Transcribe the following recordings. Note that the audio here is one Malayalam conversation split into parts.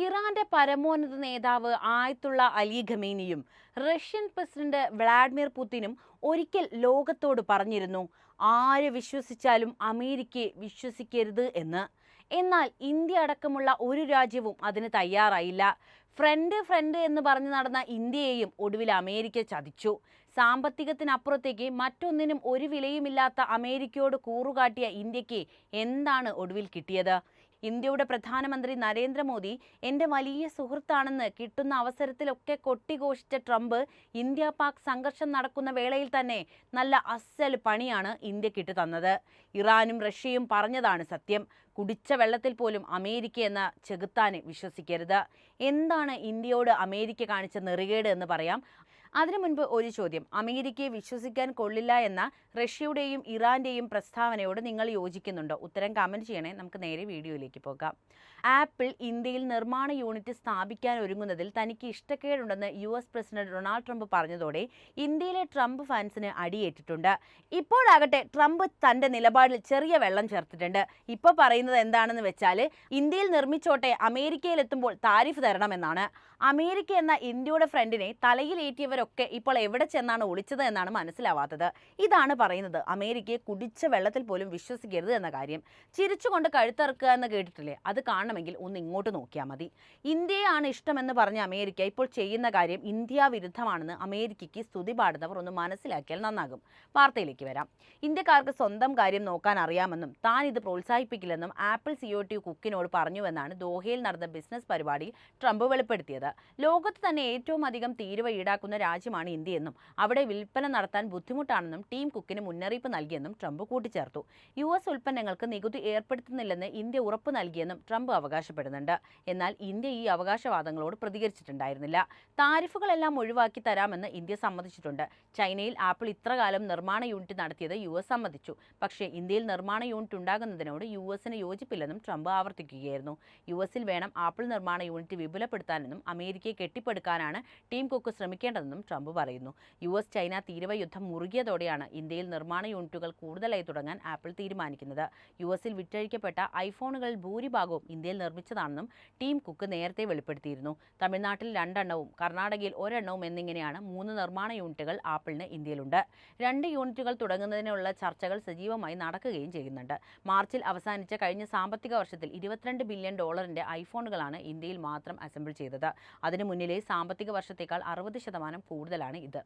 ഇറാന്റെ പരമോന്നത നേതാവ് ആയത്തുള്ള അലി ഖമേനിയും റഷ്യൻ പ്രസിഡന്റ് വ്ളാഡിമിർ പുടിനും ഒരിക്കൽ ലോകത്തോട് പറഞ്ഞിരുന്നു, ആര് വിശ്വസിച്ചാലും അമേരിക്കയെ വിശ്വസിക്കരുത് എന്ന്. എന്നാൽ ഇന്ത്യ അടക്കമുള്ള ഒരു രാജ്യവും അതിന് തയ്യാറായില്ല. ഫ്രണ്ട് എന്ന് പറഞ്ഞു നടന്ന ഇന്ത്യയെയും ഒടുവിൽ അമേരിക്ക ചതിച്ചു. സാമ്പത്തികത്തിനപ്പുറത്തേക്ക് മറ്റൊന്നിനും ഒരു വിലയുമില്ലാത്ത അമേരിക്കയോട് കൂറുകാട്ടിയ ഇന്ത്യക്ക് എന്താണ് ഒടുവിൽ കിട്ടിയത്? ഇന്ത്യയുടെ പ്രധാനമന്ത്രി നരേന്ദ്രമോദി എൻ്റെ വലിയ സുഹൃത്താണെന്ന് കിട്ടുന്ന അവസരത്തിലൊക്കെ കൊട്ടിഘോഷിച്ച ട്രംപ് ഇന്ത്യ പാക് സംഘർഷം നടക്കുന്ന വേളയിൽ തന്നെ നല്ല അസ്സൽ പണിയാണ് ഇന്ത്യക്കിട്ട് തന്നത്. ഇറാനും റഷ്യയും പറഞ്ഞതാണ് സത്യം. കുടിച്ച വെള്ളത്തിൽ പോലും അമേരിക്ക എന്ന ചെകുത്താനെ വിശ്വസിക്കരുത്. എന്താണ് ഇന്ത്യയോട് അമേരിക്ക കാണിച്ച നെറികേട് എന്ന് പറയാം. അതിനു മുൻപ് ഒരു ചോദ്യം. അമേരിക്കയെ വിശ്വസിക്കാൻ കൊള്ളില്ല എന്ന റഷ്യയുടെയും ഇറാന്റെയും പ്രസ്താവനയോട് നിങ്ങൾ യോജിക്കുന്നുണ്ടോ? ഉത്തരം കമൻറ്റ് ചെയ്യണേ. നമുക്ക് നേരെ വീഡിയോയിലേക്ക് പോകാം. ആപ്പിൾ ഇന്ത്യയിൽ നിർമ്മാണ യൂണിറ്റ് സ്ഥാപിക്കാൻ ഒരുങ്ങുന്നതിൽ തനിക്ക് ഇഷ്ടക്കേടുണ്ടെന്ന് US പ്രസിഡന്റ് ഡൊണാൾഡ് ട്രംപ് പറഞ്ഞതോടെ ഇന്ത്യയിലെ ട്രംപ് ഫാൻസിന് അടിയേറ്റിട്ടുണ്ട്. ഇപ്പോഴാകട്ടെ ട്രംപ് തൻ്റെ നിലപാടിൽ ചെറിയ വെള്ളം ചേർത്തിട്ടുണ്ട്. ഇപ്പോൾ പറയുന്നത് എന്താണെന്ന് വെച്ചാൽ, ഇന്ത്യയിൽ നിർമ്മിച്ചോട്ടെ, അമേരിക്കയിലെത്തുമ്പോൾ താരിഫ് തരണമെന്നാണ്. അമേരിക്ക എന്ന ഇന്ത്യയുടെ ഫ്രണ്ടിനെ തലയിലേറ്റിയവരൊക്കെ ഇപ്പോൾ എവിടെ ചെന്നാണ് ഒളിച്ചത് എന്നാണ് മനസ്സിലാവാത്തത്. ഇതാണ് പറയുന്നത് അമേരിക്കയെ കുടിച്ച വെള്ളത്തിൽ പോലും വിശ്വസിക്കരുത് എന്ന കാര്യം. ചിരിച്ചുകൊണ്ട് കഴുത്തറുക്കുക എന്ന് കേട്ടിട്ടില്ലേ? അത് കാണണമെങ്കിൽ ഒന്ന് ഇങ്ങോട്ട് നോക്കിയാൽ മതി. ഇന്ത്യയാണ് ഇഷ്ടമെന്ന് പറഞ്ഞ അമേരിക്ക ഇപ്പോൾ ചെയ്യുന്ന കാര്യം ഇന്ത്യ വിരുദ്ധമാണെന്ന് അമേരിക്കയ്ക്ക് സ്തുതി പാടുന്നവർ ഒന്ന് മനസ്സിലാക്കിയാൽ നന്നാകും. വാർത്തയിലേക്ക് വരാം. ഇന്ത്യക്കാർക്ക് സ്വന്തം കാര്യം നോക്കാൻ അറിയാമെന്നും താൻ ഇത് പ്രോത്സാഹിപ്പിക്കില്ലെന്നും ആപ്പിൾ CEO ടി കുക്കിനോട് പറഞ്ഞുവെന്നാണ് ദോഹയിൽ നടന്ന ബിസിനസ് പരിപാടിയിൽ ട്രംപ് വെളിപ്പെടുത്തിയത്. ലോകത്ത് തന്നെ ഏറ്റവും അധികം തീരുവ ഈടാക്കുന്ന രാജ്യമാണ് ഇന്ത്യയെന്നും അവിടെ വിൽപ്പന നടത്താൻ ബുദ്ധിമുട്ടാണെന്നും ടീം കുക്കിന് മുന്നറിയിപ്പ് നൽകിയെന്നും ട്രംപ് കൂട്ടിച്ചേർത്തു. US ഉൽപ്പന്നങ്ങൾക്ക് നികുതി ഏർപ്പെടുത്തുന്നില്ലെന്ന് ഇന്ത്യ ഉറപ്പ് നൽകിയെന്നും ട്രംപ് അവകാശപ്പെടുന്നുണ്ട്. എന്നാൽ ഇന്ത്യ ഈ അവകാശവാദങ്ങളോട് പ്രതികരിച്ചിട്ടുണ്ടായിരുന്നില്ല. താരിഫുകളെല്ലാം ഒഴിവാക്കി തരാമെന്ന് ഇന്ത്യ സമ്മതിച്ചിട്ടുണ്ട്. ചൈനയിൽ ആപ്പിൾ ഇത്രകാലം നിർമ്മാണ യൂണിറ്റ് നടത്തിയത് US സമ്മതിച്ചു. പക്ഷേ ഇന്ത്യയിൽ നിർമ്മാണ യൂണിറ്റ് ഉണ്ടാകുന്നതിനോട് USന് യോജിപ്പില്ലെന്നും ട്രംപ് ആവർത്തിക്കുകയായിരുന്നു. US-ൽ വേണം ആപ്പിൾ നിർമ്മാണ യൂണിറ്റ് വിപുലപ്പെടുത്താനെന്നും അമേരിക്കയെ കെട്ടിപ്പടുക്കാനാണ് ടീം കുക്ക് ശ്രമിക്കേണ്ടതെന്നും ട്രംപ് പറയുന്നു. US ചൈന തീരുവ യുദ്ധം മുറുകിയതോടെയാണ് ഇന്ത്യയിൽ നിർമ്മാണ യൂണിറ്റുകൾ കൂടുതലായി തുടങ്ങാൻ ആപ്പിൾ തീരുമാനിക്കുന്നത്. US-ൽ വിറ്റഴിക്കപ്പെട്ട ഐഫോണുകളിൽ ഭൂരിഭാഗവും ഇന്ത്യയിൽ നിർമ്മിച്ചതാണെന്നും ടീം കുക്ക് നേരത്തെ വെളിപ്പെടുത്തിയിരുന്നു. തമിഴ്നാട്ടിൽ 2 എണ്ണവും കർണാടകയിൽ 1 എണ്ണവും എന്നിങ്ങനെയാണ് 3 നിർമ്മാണ യൂണിറ്റുകൾ ആപ്പിളിന് ഇന്ത്യയിലുണ്ട്. 2 യൂണിറ്റുകൾ തുടങ്ങുന്നതിനുള്ള ചർച്ചകൾ സജീവമായി നടക്കുകയും ചെയ്യുന്നുണ്ട്. മാർച്ചിൽ അവസാനിച്ച കഴിഞ്ഞ സാമ്പത്തിക വർഷത്തിൽ $22 ബില്യൺ ഐഫോണുകളാണ് ഇന്ത്യയിൽ മാത്രം അസംബിൾ ചെയ്തത്. അതിനു മുന്നിലെ സാമ്പത്തിക വർഷത്തേക്കാൾ 60% കൂടുതലാണ് ഇത്.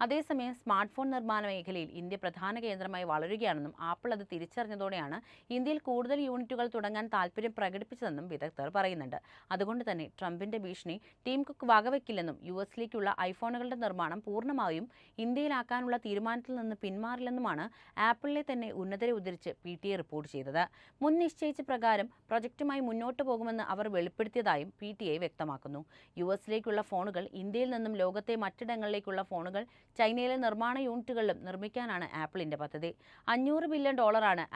അതേസമയം സ്മാർട്ട് ഫോൺ നിർമ്മാണ മേഖലയിൽ ഇന്ത്യ പ്രധാന കേന്ദ്രമായി വളരുകയാണെന്നും ആപ്പിൾ അത് തിരിച്ചറിഞ്ഞതോടെയാണ് ഇന്ത്യയിൽ കൂടുതൽ യൂണിറ്റുകൾ തുടങ്ങാൻ താൽപ്പര്യം പ്രകടിപ്പിച്ചതെന്നും വിദഗ്ധർ പറയുന്നുണ്ട്. അതുകൊണ്ട് തന്നെ ട്രംപിന്റെ ഭീഷണി ടീം കുക്ക് വകവയ്ക്കില്ലെന്നും US-ലേക്കുള്ള ഐഫോണുകളുടെ നിർമ്മാണം പൂർണ്ണമായും ഇന്ത്യയിലാക്കാനുള്ള തീരുമാനത്തിൽ നിന്ന് പിന്മാറില്ലെന്നുമാണ് ആപ്പിളിനെ തന്നെ ഉന്നതരെ ഉദ്ധരിച്ച് PTI റിപ്പോർട്ട് ചെയ്തത്. മുൻ നിശ്ചയിച്ച പ്രകാരം പ്രൊജക്റ്റുമായി മുന്നോട്ട് പോകുമെന്ന് അവർ വെളിപ്പെടുത്തിയതായും PTI വ്യക്തമാക്കുന്നു. US-ലേക്കുള്ള ഫോണുകൾ ഇന്ത്യയിൽ നിന്നും ലോകത്തെ മറ്റിടങ്ങളിലേക്കുള്ള ഫോണുകൾ ചൈനയിലെ നിർമ്മാണ യൂണിറ്റുകളിലും നിർമ്മിക്കാനാണ് ആപ്പിളിന്റെ പദ്ധതി. $500 ബില്യൺ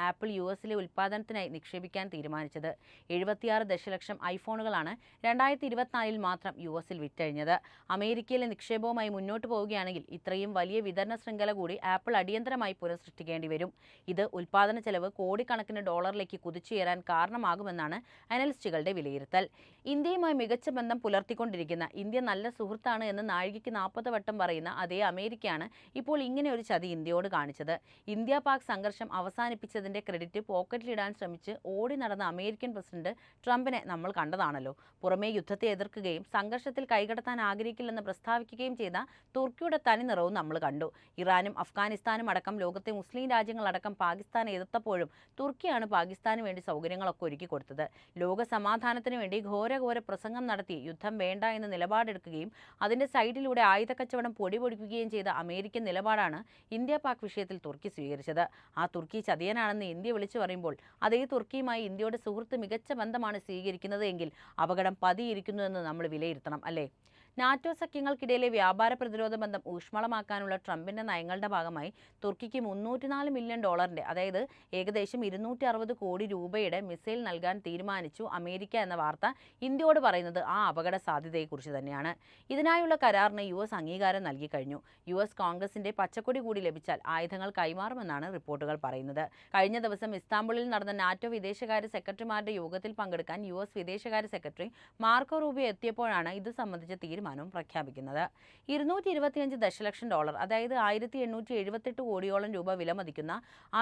ആപ്പിൾ US-ലെ ഉൽപ്പാദനത്തിനായി നിക്ഷേപിക്കാൻ തീരുമാനിച്ചത്. 76 ദശലക്ഷം ഐഫോണുകളാണ് 2024-ൽ മാത്രം US-ൽ വിറ്റഴിഞ്ഞത്. അമേരിക്കയിലെ നിക്ഷേപവുമായി മുന്നോട്ട് പോവുകയാണെങ്കിൽ ഇത്രയും വലിയ വിതരണ ശൃംഖല കൂടി ആപ്പിൾ അടിയന്തരമായി പുനഃസൃഷ്ടിക്കേണ്ടി വരും. ഇത് ഉൽപ്പാദന ചെലവ് കോടിക്കണക്കിന് ഡോളറിലേക്ക് കുതിച്ചുയരാൻ കാരണമാകുമെന്നാണ് അനലിസ്റ്റുകളുടെ വിലയിരുത്തൽ. ഇന്ത്യയുമായി മികച്ച ബന്ധം പുലർത്തിക്കൊണ്ടിരിക്കുന്ന, ഇന്ത്യ നല്ല സുഹൃത്താണ് എന്ന് നാഴികയ്ക്ക് 40 വട്ടം പറയുന്ന അതേ അമേരിക്കയാണ് ഇപ്പോൾ ഇങ്ങനെ ഒരു ചതി ഇന്ത്യയോട് കാണിച്ചത്. ഇന്ത്യ പാക് സംഘർഷം അവസാനിപ്പിച്ചതിന്റെ ക്രെഡിറ്റ് പോക്കറ്റിലിടാൻ ശ്രമിച്ച് ഓടി നടന്ന അമേരിക്കൻ പ്രസിഡന്റ് ട്രംപിനെ നമ്മൾ കണ്ടതാണല്ലോ. പുറമേ യുദ്ധത്തെ എതിർക്കുകയും സംഘർഷത്തിൽ കൈകടത്താൻ ആഗ്രഹിക്കില്ലെന്ന് പ്രസ്താവിക്കുകയും ചെയ്ത തുർക്കിയുടെ തനി നിറവും നമ്മൾ കണ്ടു. ഇറാനും അഫ്ഗാനിസ്ഥാനും അടക്കം ലോകത്തെ മുസ്ലിം രാജ്യങ്ങളടക്കം പാകിസ്ഥാനെ എതിർത്തപ്പോഴും തുർക്കിയാണ് പാകിസ്ഥാന് വേണ്ടി സൗകര്യങ്ങളൊക്കെ ഒരുക്കി കൊടുത്തത്. ലോക സമാധാനത്തിന് വേണ്ടി ഘോര പ്രസംഗം നടത്തി യുദ്ധം വേണ്ട എന്ന് നിലപാടെടുക്കുകയും അതിന്റെ സൈഡിലൂടെ ആയുധക്കച്ചവടം പൊടിപൊടിക്കുകയും ചെയ്ത അമേരിക്കൻ നിലപാടാണ് ഇന്ത്യ പാക് വിഷയത്തിൽ തുർക്കി സ്വീകരിച്ചത്. ആ തുർക്കി ചതിയനാണെന്ന് ഇന്ത്യ വിളിച്ചു പറയുമ്പോൾ അതേ തുർക്കിയുമായി ഇന്ത്യയുടെ സുഹൃത്ത് മികച്ച ബന്ധമാണ് സ്വീകരിക്കുന്നത് എങ്കിൽ അപകടം പതിയിരിക്കുന്നുവെന്ന് നമ്മൾ വിലയിരുത്തണം, അല്ലേ? നാറ്റോ സഖ്യങ്ങൾക്കിടയിലെ വ്യാപാര പ്രതിരോധ ബന്ധം ഊഷ്മളമാക്കാനുള്ള ട്രംപിന്റെ നയങ്ങളുടെ ഭാഗമായി തുർക്കിക്ക് $304 മില്യൺ, അതായത് ഏകദേശം 260 കോടി രൂപയുടെ മിസൈൽ നൽകാൻ തീരുമാനിച്ചു അമേരിക്ക എന്ന വാർത്ത ഇന്ത്യയോട് പറയുന്നത് ആ അപകട സാധ്യതയെക്കുറിച്ച് തന്നെയാണ്. ഇതിനായുള്ള കരാറിന് US അംഗീകാരം നൽകി കഴിഞ്ഞു. US കോൺഗ്രസിന്റെ പച്ചക്കൊടി കൂടി ലഭിച്ചാൽ ആയുധങ്ങൾ കൈമാറുമെന്നാണ് റിപ്പോർട്ടുകൾ പറയുന്നത്. കഴിഞ്ഞ ദിവസം ഇസ്താംബുളിൽ നടന്ന നാറ്റോ വിദേശകാര്യ സെക്രട്ടറിമാരുടെ യോഗത്തിൽ പങ്കെടുക്കാൻ US വിദേശകാര്യ സെക്രട്ടറി മാർക്കോ റൂബിയോ എത്തിയപ്പോഴാണ് ഇത് സംബന്ധിച്ച തീരുമാനവും പ്രഖ്യാപിക്കുന്നത്. $225 ദശലക്ഷം, അതായത് 1878 കോടിയോളം രൂപ വിലമതിക്കുന്ന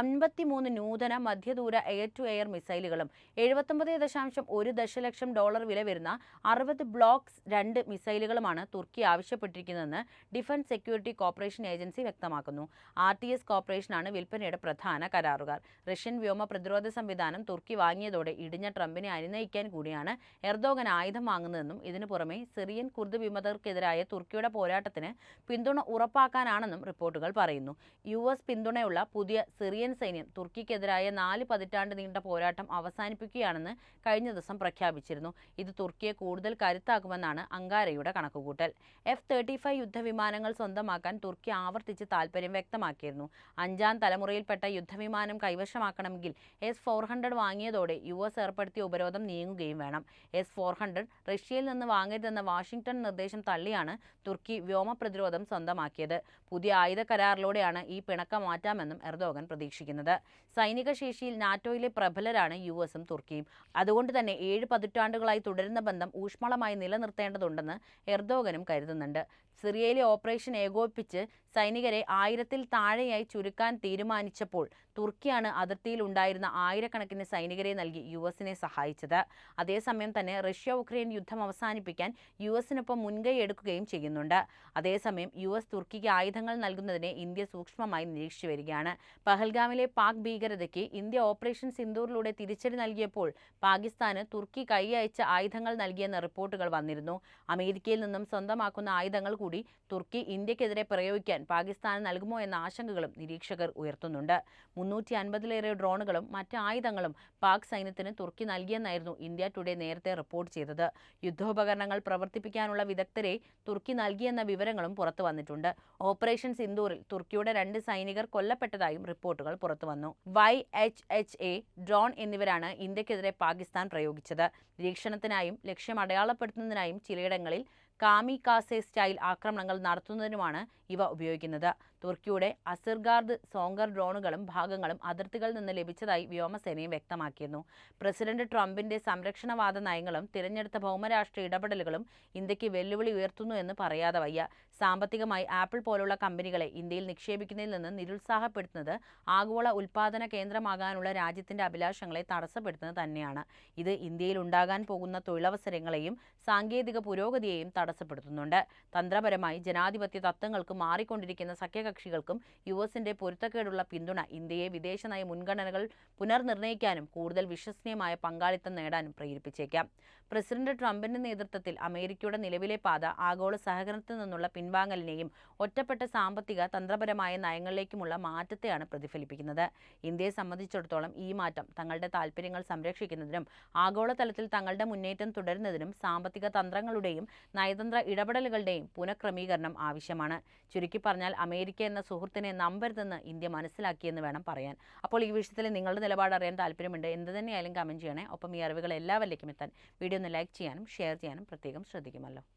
53 നൂതന മധ്യദൂര എയർ ടു എയർ മിസൈലുകളും 79.1 ദശലക്ഷം വില വരുന്ന 60 ബ്ലോക്ക് 2 മിസൈലുകളുമാണ് തുർക്കി ആവശ്യപ്പെട്ടിരിക്കുന്നതെന്ന് ഡിഫൻസ് സെക്യൂരിറ്റി കോർപ്പറേഷൻ ഏജൻസി വ്യക്തമാക്കുന്നു. RTS കോർപ്പറേഷനാണ് വിൽപ്പനയുടെ പ്രധാന കരാറുകാർ. റഷ്യൻ വ്യോമ പ്രതിരോധ സംവിധാനം തുർക്കി വാങ്ങിയതോടെ ഇടിഞ്ഞ ട്രംപിനെ അനുനയിക്കാൻ കൂടിയാണ് എർദോഗൻ ആയുധം വാങ്ങുന്നതെന്നും ഇതിനു പുറമെ സിറിയൻ കുർദ് വിമതർക്കെതിരായ തുർക്കിയുടെ പോരാട്ടത്തിന് പിന്തുണ ഉറപ്പാക്കാനാണെന്നും റിപ്പോർട്ടുകൾ പറയുന്നു. US പിന്തുണയുള്ള പുതിയ സിറിയൻ സൈന്യം തുർക്കിക്കെതിരായ 4 പതിറ്റാണ്ട് നീണ്ട പോരാട്ടം അവസാനിപ്പിക്കുകയാണെന്ന് കഴിഞ്ഞ ദിവസം പ്രഖ്യാപിച്ചിരുന്നു. ഇത് തുർക്കിയെ കൂടുതൽ കരുത്താക്കുമെന്നാണ് അങ്കാരയുടെ കണക്കുകൂട്ടൽ. F-35 യുദ്ധവിമാനങ്ങൾ സ്വന്തമാക്കാൻ തുർക്കി ആവർത്തിച്ച് താൽപര്യം വ്യക്തമാക്കിയിരുന്നു. 5ാം തലമുറയിൽപ്പെട്ട യുദ്ധവിമാനം കൈവശമാക്കണമെങ്കിൽ S-400 വാങ്ങിയതോടെ US ഏർപ്പെടുത്തിയ ഉപരോധം നീങ്ങുകയും വേണം. S-400 റഷ്യയിൽ നിന്ന് വാങ്ങരുതെന്ന വാഷിംഗ്ടൺ നിർദ്ദേശം തള്ളിയാണ് തുർക്കി വ്യോമ പ്രതിരോധം സ്വന്തമാക്കിയത്. പുതിയ ആയുധ കരാറിലൂടെയാണ് ഈ പിണക്കം മാറ്റാമെന്നും എർദോഗൻ പ്രതീക്ഷിക്കുന്നത്. സൈനിക ശേഷിയിൽ നാറ്റോയിലെ പ്രബലരാണ് USഉം തുർക്കിയും. അതുകൊണ്ട് തന്നെ 7 പതിറ്റാണ്ടുകളായി തുടരുന്ന ബന്ധം ഊഷ്മളമായി നിലനിർത്തേണ്ടതുണ്ടെന്ന് എർദോഗനും കരുതുന്നുണ്ട്. സിറിയയിലെ ഓപ്പറേഷൻ ഏകോപിപ്പിച്ച് സൈനികരെ 1000-ൽ താഴെയായി ചുരുക്കാൻ തീരുമാനിച്ചപ്പോൾ തുർക്കിയാണ് അതിർത്തിയിൽ ഉണ്ടായിരുന്ന ആയിരക്കണക്കിന് സൈനികരെ നൽകി USനെ സഹായിച്ചത്. അതേസമയം തന്നെ റഷ്യ ഉക്രൈൻ യുദ്ധം അവസാനിപ്പിക്കാൻ USനൊപ്പം മുൻകൈ എടുക്കുകയും ചെയ്യുന്നുണ്ട്. അതേസമയം US തുർക്കിക്ക് ആയുധങ്ങൾ നൽകുന്നതിനെ ഇന്ത്യ സൂക്ഷ്മമായി നിരീക്ഷിച്ചു വരികയാണ്. പഹൽഗാമിലെ പാക് ഭീകരതയ്ക്ക് ഇന്ത്യ ഓപ്പറേഷൻ സിന്ദൂറിലൂടെ തിരിച്ചടി നൽകിയപ്പോൾ പാകിസ്ഥാന് തുർക്കി കൈയയച്ച ആയുധങ്ങൾ നൽകിയെന്ന റിപ്പോർട്ടുകൾ വന്നിരുന്നു. അമേരിക്കയിൽ നിന്നും സ്വന്തമാക്കുന്ന ആയുധങ്ങൾ കൂടി തുർക്കി ഇന്ത്യക്കെതിരെ പ്രയോഗിക്കാൻ പാകിസ്ഥാന് നൽകുമോ എന്ന ആശങ്കകളും നിരീക്ഷകർ ഉയർത്തുന്നുണ്ട്. 350-ലേറെ ഡ്രോണുകളും മറ്റ് ആയുധങ്ങളും പാക് സൈന്യത്തിന് തുർക്കി നൽകിയെന്നായിരുന്നു ഇന്ത്യ ടുഡേ നേരത്തെ റിപ്പോർട്ട് ചെയ്തത്. യുദ്ധോപകരണങ്ങൾ പ്രവർത്തിപ്പിക്കാനുള്ള വിദഗ്ധരെ തുർക്കി നൽകിയെന്ന വിവരങ്ങളും പുറത്തു വന്നിട്ടുണ്ട്. ഓപ്പറേഷൻ സിന്ദൂറിൽ തുർക്കിയുടെ 2 സൈനികർ കൊല്ലപ്പെട്ടതായും റിപ്പോർട്ടുകൾ പുറത്തുവന്നു. YHHA ഡ്രോൺ എന്നിവരാണ് ഇന്ത്യക്കെതിരെ പാകിസ്ഥാൻ പ്രയോഗിച്ചത്. നിരീക്ഷണത്തിനായും ലക്ഷ്യം അടയാളപ്പെടുത്തുന്നതിനായും ചിലയിടങ്ങളിൽ കാമികാസെ സ്റ്റൈൽ ആക്രമണങ്ങൾ നടത്തുന്നതിനുമാണ് ഇവ ഉപയോഗിക്കുന്നത്. തുർക്കിയുടെ അസിർഗാർദ് സോങ്കർ ഡ്രോണുകളും ഭാഗങ്ങളും അതിർത്തികളിൽ നിന്ന് ലഭിച്ചതായി വ്യോമസേനയും വ്യക്തമാക്കിയിരുന്നു. പ്രസിഡന്റ് ട്രംപിന്റെ സംരക്ഷണവാദ നയങ്ങളും തിരഞ്ഞെടുത്ത ഭൗമരാഷ്ട്രീയ ഇടപെടലുകളും ഇന്ത്യക്ക് വെല്ലുവിളി ഉയർത്തുന്നു എന്ന് പറയാതെ വയ്യ. സാമ്പത്തികമായി ആപ്പിൾ പോലുള്ള കമ്പനികളെ ഇന്ത്യയിൽ നിക്ഷേപിക്കുന്നതിൽ നിന്ന് നിരുത്സാഹപ്പെടുത്തുന്നത് ആഗോള ഉൽപാദന കേന്ദ്രമാകാനുള്ള രാജ്യത്തിന്റെ അഭിലാഷങ്ങളെ തടസ്സപ്പെടുത്തുന്നത് തന്നെയാണ്. ഇത് ഇന്ത്യയിൽ ഉണ്ടാകാൻ പോകുന്ന തൊഴിലവസരങ്ങളെയും സാങ്കേതിക പുരോഗതിയെയും തടസ്സപ്പെടുത്തുന്നുണ്ട്. തന്ത്രപരമായി ജനാധിപത്യ തത്വങ്ങൾക്ക് മാറിക്കൊണ്ടിരിക്കുന്ന സഖ്യകക്ഷികൾക്കും USന്റെ പൊരുത്തക്കേടുള്ള പിന്തുണ ഇന്ത്യയെ വിദേശനയ മുൻഗണനകൾ പുനർനിർണ്ണയിക്കാനും കൂടുതൽ വിശ്വസനീയമായ പങ്കാളിത്തം നേടാനും പ്രേരിപ്പിച്ചേക്കാം. പ്രസിഡന്റ് ട്രംപിന്റെ നേതൃത്വത്തിൽ അമേരിക്കയുടെ നിലവിലെ പാത ആഗോള സഹകരണത്തിൽ നിന്നുള്ള പിൻവാങ്ങലിനെയും ഒറ്റപ്പെട്ട സാമ്പത്തിക തന്ത്രപരമായ നയങ്ങളിലേക്കുമുള്ള മാറ്റത്തെയാണ് പ്രതിഫലിപ്പിക്കുന്നത്. ഇന്ത്യയെ സംബന്ധിച്ചിടത്തോളം ഈ മാറ്റം തങ്ങളുടെ താൽപ്പര്യങ്ങൾ സംരക്ഷിക്കുന്നതിനും ആഗോളതലത്തിൽ തങ്ങളുടെ മുന്നേറ്റം തുടരുന്നതിനും സാമ്പത്തിക തന്ത്രങ്ങളുടെയും നയതന്ത്ര ഇടപെടലുകളുടെയും പുനഃക്രമീകരണം ആവശ്യമാണ്. ചുരുക്കി പറഞ്ഞാൽ അമേരിക്ക എന്ന സുഹൃത്തിനെ നമ്പരുതെന്ന് ഇന്ത്യ മനസ്സിലാക്കിയെന്ന് വേണം പറയാൻ. അപ്പോൾ ഈ വിഷയത്തിൽ നിങ്ങളുടെ നിലപാട് അറിയാൻ താല്പര്യമുണ്ട്. എന്ത് തന്നെയായാലും കമൻറ്റ് ചെയ്യണേ. ഒപ്പം ഈ അറിവുകൾ എല്ലാവരിലേക്കും എത്താൻ വീഡിയോ ഒന്ന് ലൈക്ക് ചെയ്യാനും ഷെയർ ചെയ്യാനും പ്രത്യേകം ശ്രദ്ധിക്കുമല്ലോ.